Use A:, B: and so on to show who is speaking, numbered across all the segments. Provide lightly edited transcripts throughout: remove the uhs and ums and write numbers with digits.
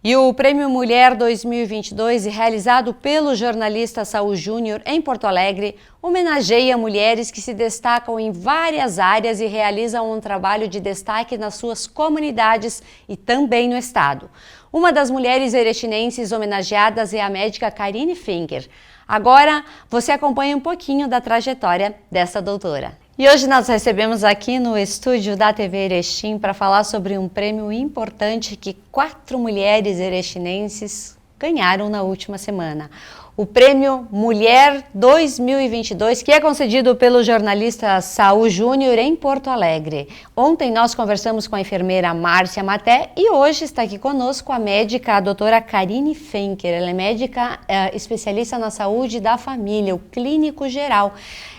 A: E o Prêmio Mulher 2022, realizado pelo jornalista Saul Júnior em Porto Alegre, homenageia mulheres que se destacam em várias áreas e realizam um trabalho de destaque nas suas comunidades e também no estado. Uma das mulheres erechinenses homenageadas é a médica Karine Finger. Agora, você acompanha um pouquinho da trajetória dessa doutora. E hoje nós recebemos aqui no estúdio da TV Erechim para falar sobre um prêmio importante que 4 mulheres erechinenses ganharam na última semana. O Prêmio Mulher 2022, que é concedido pelo jornalista Saul Júnior em Porto Alegre. Ontem nós conversamos com a enfermeira Márcia Maté e hoje está aqui conosco a médica, a doutora Karine Finger. Ela é médica especialista na saúde da família, o clínico geral.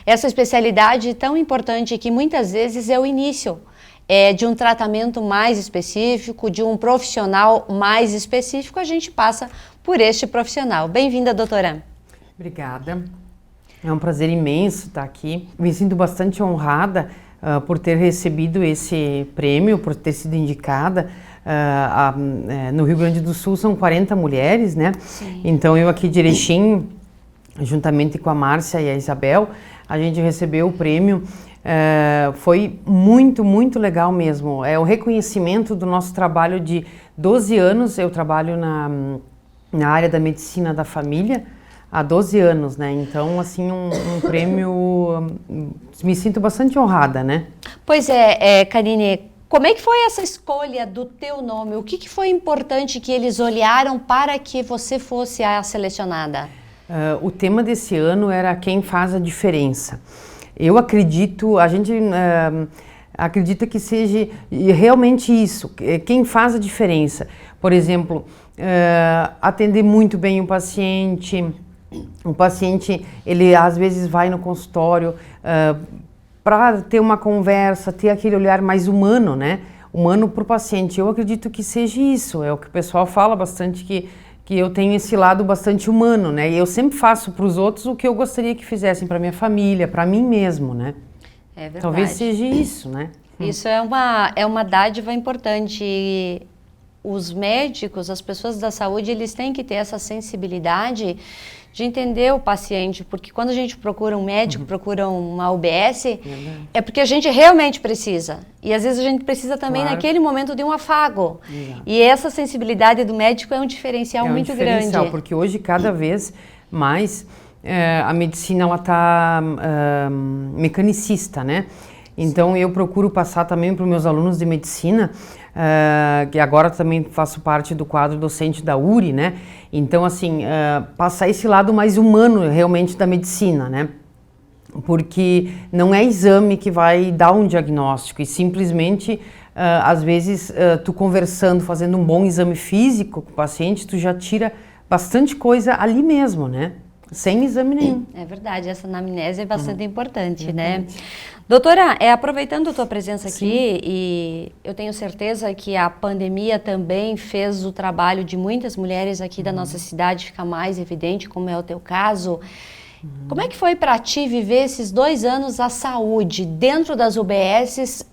A: Essa especialidade tão importante que muitas vezes é o início de um tratamento mais específico, de um profissional mais específico, a gente passa por este profissional. Bem-vinda, doutora.
B: Obrigada. É um prazer imenso estar aqui. Me sinto bastante honrada por ter recebido esse prêmio, por ter sido indicada. No Rio Grande do Sul são 40 mulheres, né? Sim. Então eu aqui de Erechim, juntamente com a Márcia e a Isabel, a gente recebeu o prêmio. Foi muito legal mesmo. É o reconhecimento do nosso trabalho de 12 anos. Eu trabalho na área da medicina da família há 12 anos, né? Então, assim, um prêmio, me sinto bastante honrada, né?
A: Pois é, Karine, como é que foi essa escolha do teu nome? O que foi importante que eles olharam para que você fosse a selecionada?
B: O tema desse ano era quem faz a diferença. Eu acredito, a gente acredita que seja realmente isso, quem faz a diferença. Por exemplo, atender muito bem o paciente, ele às vezes vai no consultório para ter uma conversa, ter aquele olhar mais humano, né? Humano para o paciente. Eu acredito que seja isso, é o que o pessoal fala bastante, que eu tenho esse lado bastante humano, né? E eu sempre faço para os outros o que eu gostaria que fizessem para minha família, para mim mesmo, né?
A: É verdade.
B: Talvez seja isso, né?
A: Isso é uma dádiva importante. E os médicos, as pessoas da saúde, eles têm que ter essa sensibilidade de entender o paciente, porque quando a gente procura um médico, procura uma UBS, é porque a gente realmente precisa. E às vezes a gente precisa também, naquele momento, de um afago. Exato. E essa sensibilidade do médico é um diferencial muito grande.
B: Porque hoje, cada vez mais, a medicina ela está mecanicista, né? Então, sim, eu procuro passar também para os meus alunos de medicina, que agora também faço parte do quadro docente da URI, né? Então, assim, passar esse lado mais humano realmente da medicina, né? Porque não é exame que vai dar um diagnóstico e simplesmente, às vezes, tu conversando, fazendo um bom exame físico com o paciente, tu já tira bastante coisa ali mesmo, né? Sem exame nenhum.
A: É verdade, essa anamnese é bastante importante, né? Doutora, aproveitando a tua presença aqui, sim, e eu tenho certeza que a pandemia também fez o trabalho de muitas mulheres aqui da nossa cidade ficar mais evidente, como é o teu caso. Como é que foi para ti viver esses 2 anos a saúde dentro das UBSs,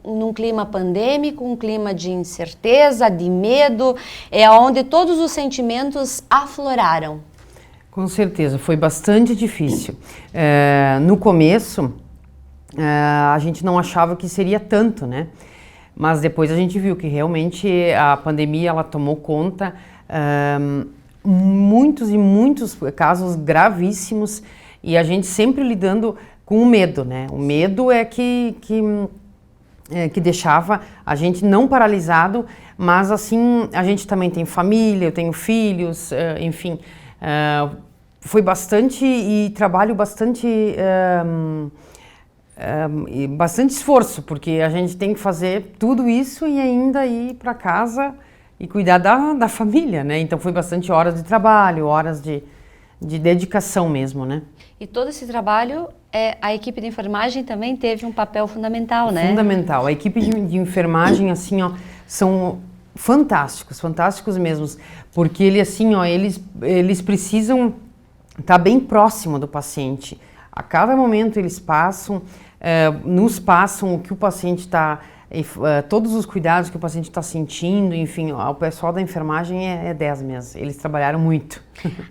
A: num clima pandêmico, um clima de incerteza, de medo, onde todos os sentimentos afloraram?
B: Com certeza, foi bastante difícil. No começo, a gente não achava que seria tanto, né? Mas depois a gente viu que realmente a pandemia ela tomou conta, muitos casos gravíssimos, e a gente sempre lidando com o medo, né? O medo é que deixava a gente não paralisado, mas assim, a gente também tem família, eu tenho filhos, enfim, foi bastante e trabalho bastante bastante esforço, porque a gente tem que fazer tudo isso e ainda ir para casa e cuidar da família, né? Então foi bastante horas de trabalho, horas de dedicação mesmo, né?
A: E todo esse trabalho, a equipe de enfermagem também teve um papel fundamental, né?
B: Fundamental. A equipe de enfermagem, assim, ó, são fantásticos mesmo, porque eles precisam estar bem próximo do paciente. A cada momento eles nos passam o que o paciente está todos os cuidados que o paciente está sentindo, enfim, o pessoal da enfermagem é 10 mesmo, eles trabalharam muito.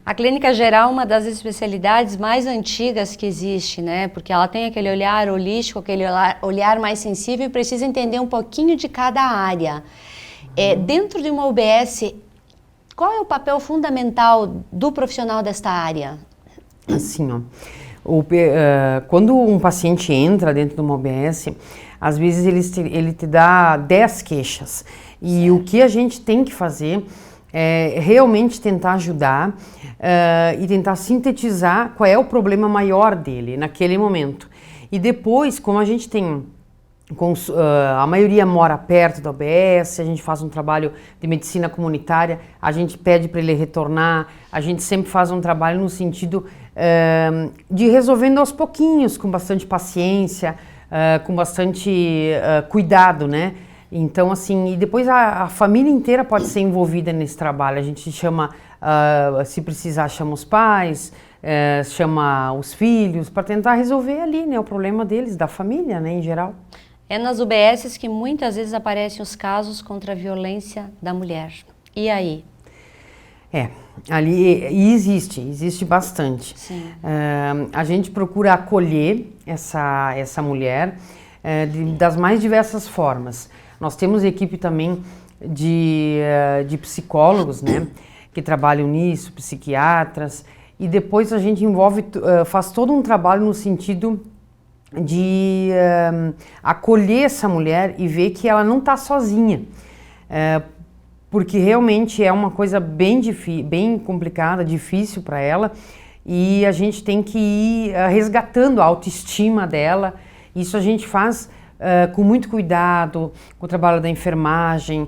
A: A clínica geral é uma das especialidades mais antigas que existe, né? Porque ela tem aquele olhar holístico, aquele olhar mais sensível e precisa entender um pouquinho de cada área. Dentro de uma UBS, qual é o papel fundamental do profissional desta área?
B: Assim, ó, quando um paciente entra dentro de uma UBS, às vezes ele te dá 10 queixas. E o que a gente tem que fazer é realmente tentar ajudar e tentar sintetizar qual é o problema maior dele naquele momento. E depois, como a gente tem... a maioria mora perto da UBS, a gente faz um trabalho de medicina comunitária, a gente pede para ele retornar, a gente sempre faz um trabalho no sentido de resolvendo aos pouquinhos, com bastante paciência, com bastante cuidado, né? Então, assim, e depois a família inteira pode ser envolvida nesse trabalho. A gente chama, se precisar, chama os pais, chama os filhos, para tentar resolver ali, né, o problema deles, da família, né, em geral.
A: É nas UBSs que muitas vezes aparecem os casos contra a violência da mulher. E aí?
B: Ali existe bastante. A gente procura acolher essa mulher das mais diversas formas. Nós temos equipe também de psicólogos, né, que trabalham nisso, psiquiatras, e depois a gente faz todo um trabalho no sentido de acolher essa mulher e ver que ela não está sozinha, porque realmente é uma coisa bem complicada, difícil para ela, e a gente tem que ir resgatando a autoestima dela. Isso a gente faz com muito cuidado, com o trabalho da enfermagem,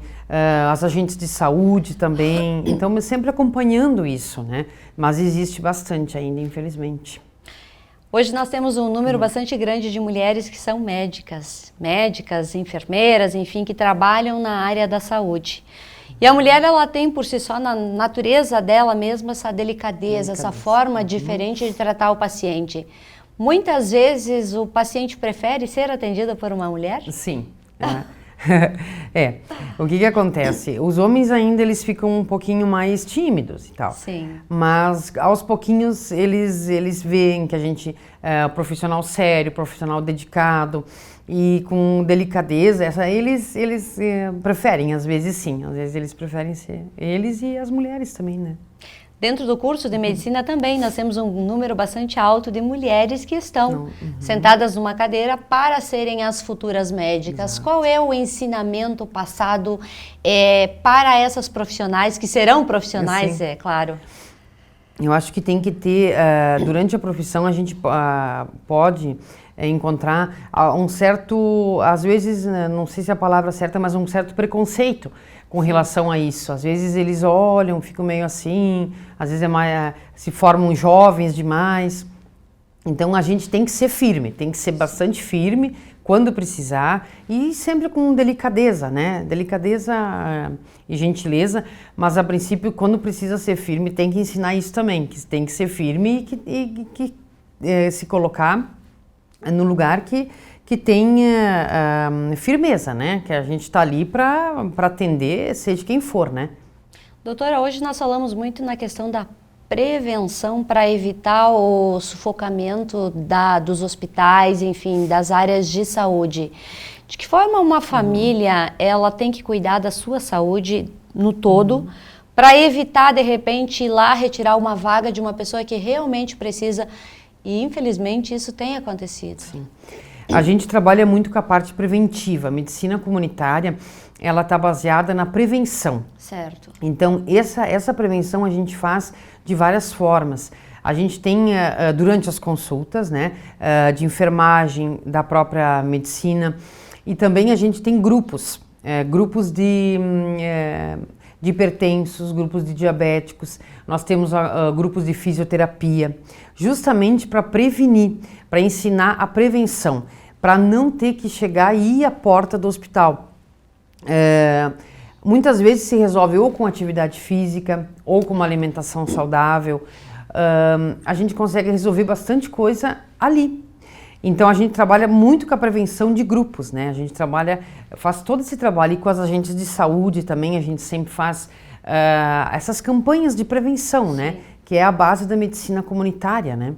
B: as agentes de saúde também, então sempre acompanhando isso, né? Mas existe bastante ainda, infelizmente.
A: Hoje nós temos um número bastante grande de mulheres que são médicas, enfermeiras, enfim, que trabalham na área da saúde. E a mulher, ela tem por si só, na natureza dela mesma, essa delicadeza, essa forma diferente de tratar o paciente. Muitas vezes o paciente prefere ser atendido por uma mulher?
B: Sim. O que acontece? Os homens ainda eles ficam um pouquinho mais tímidos e tal.
A: Sim.
B: Mas aos pouquinhos eles veem que a gente é profissional sério, profissional dedicado e com delicadeza. Eles preferem, às vezes sim, às vezes eles preferem ser eles e as mulheres também, né?
A: Dentro do curso de medicina também nós temos um número bastante alto de mulheres que estão sentadas numa cadeira para serem as futuras médicas. Exato. Qual é o ensinamento passado para essas profissionais, que serão profissionais, é claro?
B: Eu acho que tem que ter, durante a profissão a gente pode encontrar um certo, às vezes, não sei se é a palavra certa, mas um certo preconceito com relação a isso. Às vezes eles olham, ficam meio assim, às vezes se formam jovens demais. Então a gente tem que ser firme, tem que ser bastante firme quando precisar e sempre com delicadeza, né? Delicadeza e gentileza, mas a princípio quando precisa ser firme tem que ensinar isso também, que tem que ser firme e que se colocar no lugar que tenha firmeza, né? Que a gente está ali para atender, seja quem for, né?
A: Doutora, hoje nós falamos muito na questão da prevenção para evitar o sufocamento dos hospitais, enfim, das áreas de saúde. De que forma uma família ela tem que cuidar da sua saúde no todo para evitar, de repente, ir lá retirar uma vaga de uma pessoa que realmente precisa? E, infelizmente, isso tem acontecido.
B: Sim. A gente trabalha muito com a parte preventiva. A medicina comunitária, ela está baseada na prevenção.
A: Certo.
B: Então, essa prevenção a gente faz de várias formas. A gente tem, durante as consultas, né, de enfermagem, da própria medicina, e também a gente tem grupos de hipertensos, grupos de diabéticos, nós temos grupos de fisioterapia, justamente para prevenir, para ensinar a prevenção, para não ter que chegar e ir à porta do hospital. Muitas vezes se resolve ou com atividade física, ou com uma alimentação saudável. A gente consegue resolver bastante coisa ali. Então a gente trabalha muito com a prevenção de grupos, né? A gente faz todo esse trabalho e com as agentes de saúde também, a gente sempre faz essas campanhas de prevenção, né? Que é a base da medicina comunitária, né?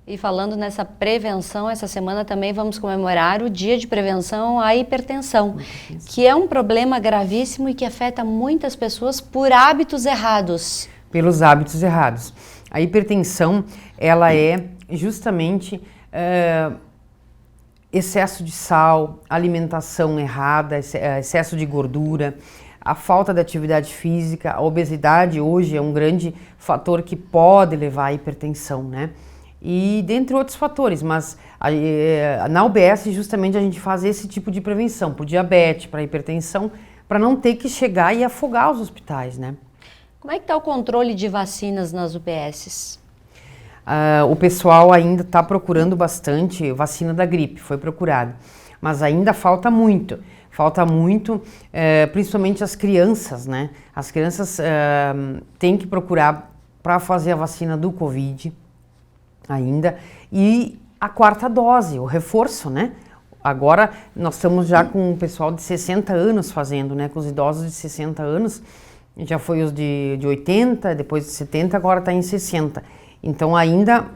A: E falando nessa prevenção, essa semana também vamos comemorar o Dia de Prevenção à Hipertensão, que é um problema gravíssimo e que afeta muitas pessoas por hábitos errados.
B: Pelos hábitos errados. A hipertensão, ela é justamente excesso de sal, alimentação errada, excesso de gordura, a falta de atividade física, a obesidade hoje é um grande fator que pode levar à hipertensão, né? E dentre outros fatores, mas na UBS justamente a gente faz esse tipo de prevenção, por diabetes, para hipertensão, para não ter que chegar e afogar os hospitais, né?
A: Como é que está o controle de vacinas nas UBSs?
B: O pessoal ainda está procurando bastante vacina da gripe, foi procurado, mas ainda falta muito, principalmente as crianças, né? As crianças têm que procurar para fazer a vacina do Covid ainda, e a 4ª dose, o reforço, né? Agora nós estamos já com o pessoal de 60 anos fazendo, né? Com os idosos de 60 anos, já foi os de 80, depois de 70, agora está em 60. Então ainda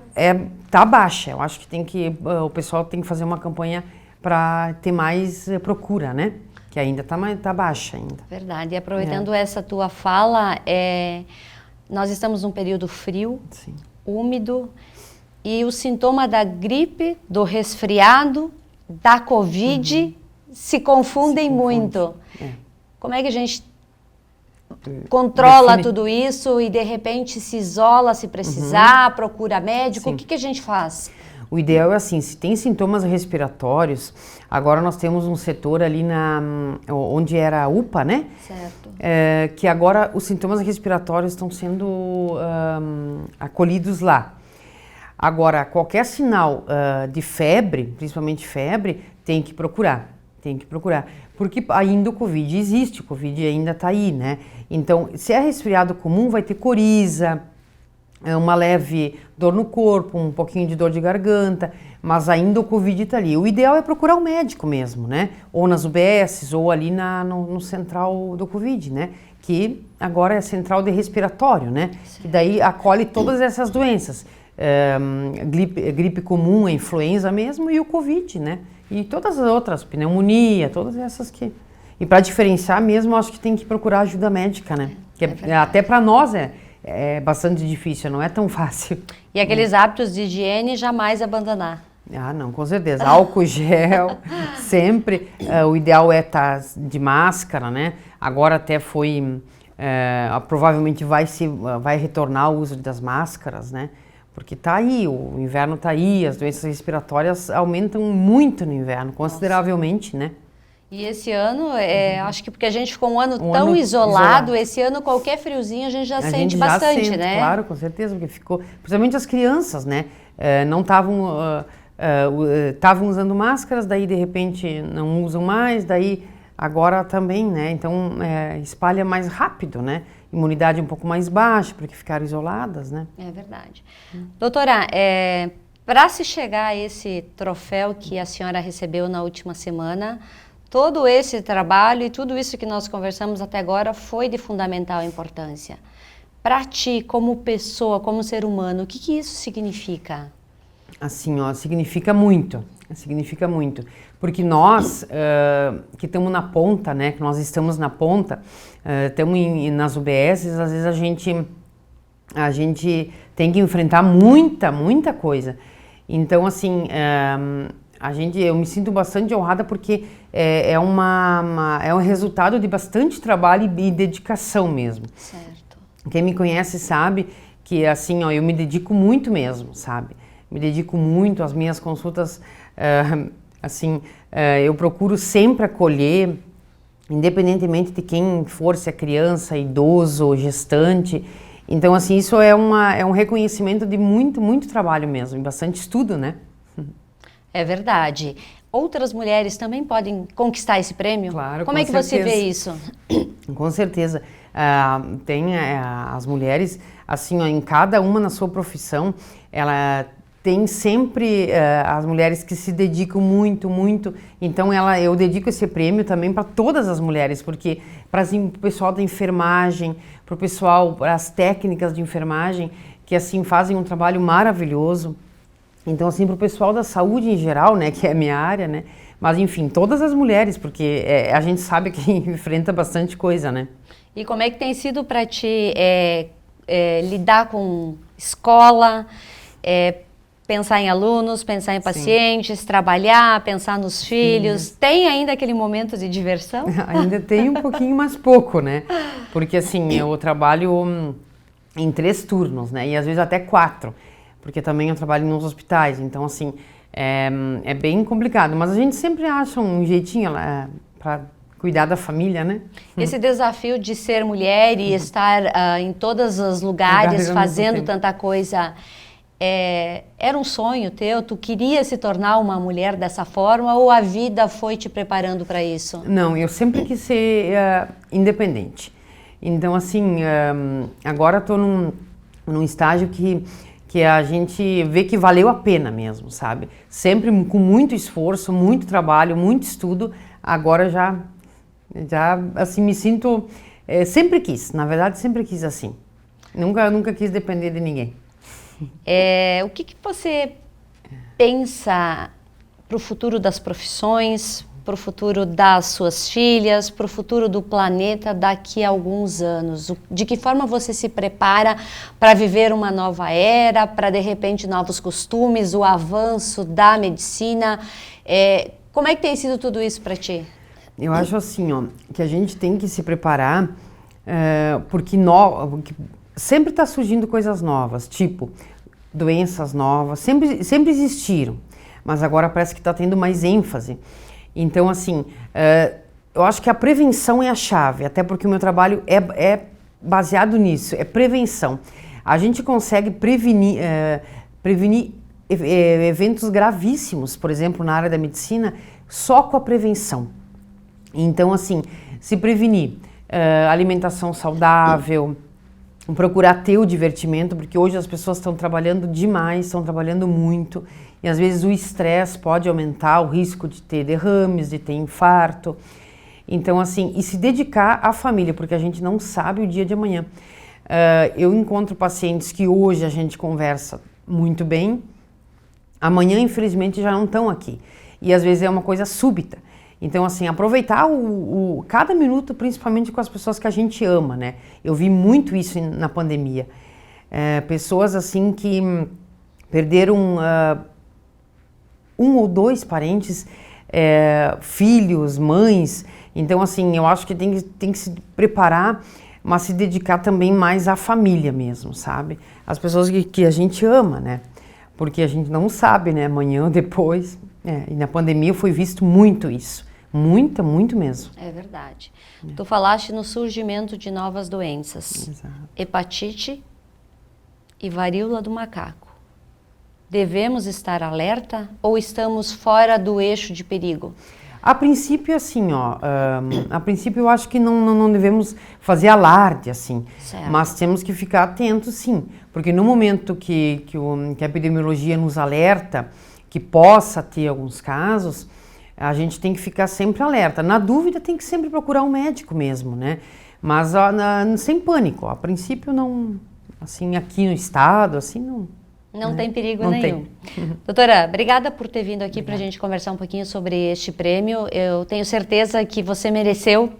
B: tá baixa. Eu acho que o pessoal tem que fazer uma campanha para ter mais procura, né? Que ainda tá baixa ainda.
A: Verdade. E aproveitando essa tua fala, nós estamos num período frio,
B: sim,
A: úmido, e o sintoma da gripe, do resfriado, da Covid se confundem muito. Como é que a gente controla tudo isso e de repente se isola se precisar, procura médico? O que a gente faz?
B: O ideal é assim, se tem sintomas respiratórios, agora nós temos um setor ali onde era a UPA, né?
A: Certo.
B: Que agora os sintomas respiratórios estão sendo acolhidos lá. Agora, qualquer sinal de febre, principalmente febre, tem que procurar. Porque ainda o Covid existe, o Covid ainda está aí, né? Então, se é resfriado comum, vai ter coriza, uma leve dor no corpo, um pouquinho de dor de garganta, mas ainda o Covid está ali. O ideal é procurar o médico mesmo, né? Ou nas UBSs, ou ali no central do Covid, né? Que agora é a central de respiratório, né? Certo. Que daí acolhe todas essas doenças. Gripe comum, a influenza mesmo e o Covid, né? E todas as outras, pneumonia, todas essas que... E para diferenciar mesmo, acho que tem que procurar ajuda médica, né? Até para nós é bastante difícil, não é tão fácil.
A: E aqueles hábitos de higiene jamais abandonar.
B: Ah, não, com certeza. Álcool gel, sempre. O ideal é estar de máscara, né? Agora até provavelmente vai retornar o uso das máscaras, né? Porque tá aí, o inverno tá aí, as doenças respiratórias aumentam muito no inverno, consideravelmente, né?
A: E esse ano, acho que porque a gente ficou um ano tão isolado, esse ano qualquer friozinho a gente já sente bastante, né?
B: Claro, com certeza, porque ficou, principalmente as crianças, né? Não estavam usando máscaras, daí de repente não usam mais, daí agora também, né? Então espalha mais rápido, né? Imunidade um pouco mais baixa, porque ficaram isoladas, né?
A: É verdade. Doutora, para se chegar a esse troféu que a senhora recebeu na última semana, todo esse trabalho e tudo isso que nós conversamos até agora foi de fundamental importância. Para ti, como pessoa, como ser humano, o que isso significa? Assim,
B: significa muito. Significa muito. Porque nós, que estamos na ponta, né? Que nós estamos na ponta, estamos nas UBSs, às vezes a gente tem que enfrentar muita coisa. Então, assim, eu me sinto bastante honrada porque é um resultado de bastante trabalho e dedicação mesmo.
A: Certo.
B: Quem me conhece sabe que, assim, eu me dedico muito mesmo, sabe? Me dedico muito às minhas consultas, eu procuro sempre acolher, independentemente de quem for, se é criança, idoso, gestante. Então, assim, isso é um reconhecimento de muito trabalho mesmo, e bastante estudo, né?
A: É verdade. Outras mulheres também podem conquistar esse prêmio?
B: Claro,
A: como é que você vê isso?
B: Com certeza. Tem as mulheres, assim, em cada uma na sua profissão, ela tem sempre as mulheres que se dedicam muito, muito. Então eu dedico esse prêmio também para todas as mulheres, porque para o pessoal da enfermagem, para o pessoal, para as técnicas de enfermagem, que assim fazem um trabalho maravilhoso. Então assim, para o pessoal da saúde em geral, né, que é a minha área, né, mas enfim, todas as mulheres, porque a gente sabe que enfrenta bastante coisa, né.
A: E como é que tem sido para ti lidar com escola, pensar em alunos, pensar em pacientes, trabalhar, pensar nos filhos? Tem ainda aquele momento de diversão?
B: Ainda tem um pouquinho, mas pouco, né? Porque assim, eu trabalho em 3 turnos, né? E às vezes até 4, porque também eu trabalho nos hospitais. Então assim, é bem complicado. Mas a gente sempre acha um jeitinho para cuidar da família, né?
A: Esse desafio de ser mulher e estar em todos os lugares fazendo tanta coisa... era um sonho teu? Tu queria se tornar uma mulher dessa forma ou a vida foi te preparando para isso?
B: Não, eu sempre quis ser independente. Então, assim, agora estou num estágio que a gente vê que valeu a pena mesmo, sabe? Sempre com muito esforço, muito trabalho, muito estudo. Agora já assim, me sinto... sempre quis, na verdade, sempre quis assim. Nunca quis depender de ninguém.
A: O que você pensa para o futuro das profissões, para o futuro das suas filhas, para o futuro do planeta daqui a alguns anos? De que forma você se prepara para viver uma nova era, para de repente novos costumes, o avanço da medicina? Como é que tem sido tudo isso para ti?
B: Eu acho assim, ó, que a gente tem que se preparar porque sempre está surgindo coisas novas, tipo doenças novas, sempre existiram, mas agora parece que está tendo mais ênfase. Então, assim, eu acho que a prevenção é a chave, até porque o meu trabalho é baseado nisso, é prevenção. A gente consegue prevenir eventos gravíssimos, por exemplo, na área da medicina, só com a prevenção. Então, assim, se prevenir, alimentação saudável, procurar ter o divertimento, porque hoje as pessoas estão trabalhando demais, estão trabalhando muito, e às vezes o estresse pode aumentar o risco de ter derrames, de ter infarto. Então, assim, e se dedicar à família, porque a gente não sabe o dia de amanhã. Eu encontro pacientes que hoje a gente conversa muito bem, amanhã, infelizmente, já não estão aqui. E às vezes é uma coisa súbita. Então, assim, aproveitar cada minuto, principalmente com as pessoas que a gente ama, né? Eu vi muito isso na pandemia. Pessoas, assim, que perderam 1 ou 2 parentes, filhos, mães. Então, assim, eu acho que tem que se preparar, mas se dedicar também mais à família mesmo, sabe? As pessoas que a gente ama, né? Porque a gente não sabe, né? Amanhã ou depois. E na pandemia foi visto muito isso. Muito mesmo.
A: É verdade. Tu falaste no surgimento de novas doenças.
B: Exato.
A: Hepatite e varíola do macaco. Devemos estar alerta ou estamos fora do eixo de perigo?
B: A princípio, assim, ó, a princípio eu acho que não devemos fazer alarde, assim,
A: certo.
B: Mas temos que ficar atentos, sim, porque no momento que a epidemiologia nos alerta que possa ter alguns casos, a gente tem que ficar sempre alerta. Na dúvida, tem que sempre procurar um médico mesmo, né? Mas sem pânico. A princípio, não, assim, aqui no estado, assim, não.
A: Não
B: né?
A: tem perigo
B: não
A: nenhum.
B: Tem.
A: Doutora, obrigada por ter vindo aqui para a gente conversar um pouquinho sobre este prêmio. Eu tenho certeza que você mereceu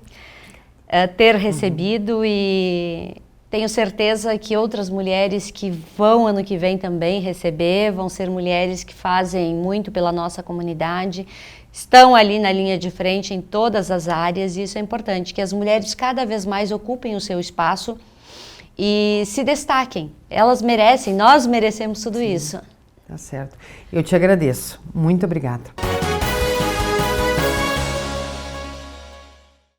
A: ter recebido e tenho certeza que outras mulheres que vão ano que vem também receber, vão ser mulheres que fazem muito pela nossa comunidade, estão ali na linha de frente em todas as áreas, e isso é importante, que as mulheres cada vez mais ocupem o seu espaço e se destaquem. Elas merecem, nós merecemos tudo isso.
B: Tá certo. Eu te agradeço. Muito obrigada.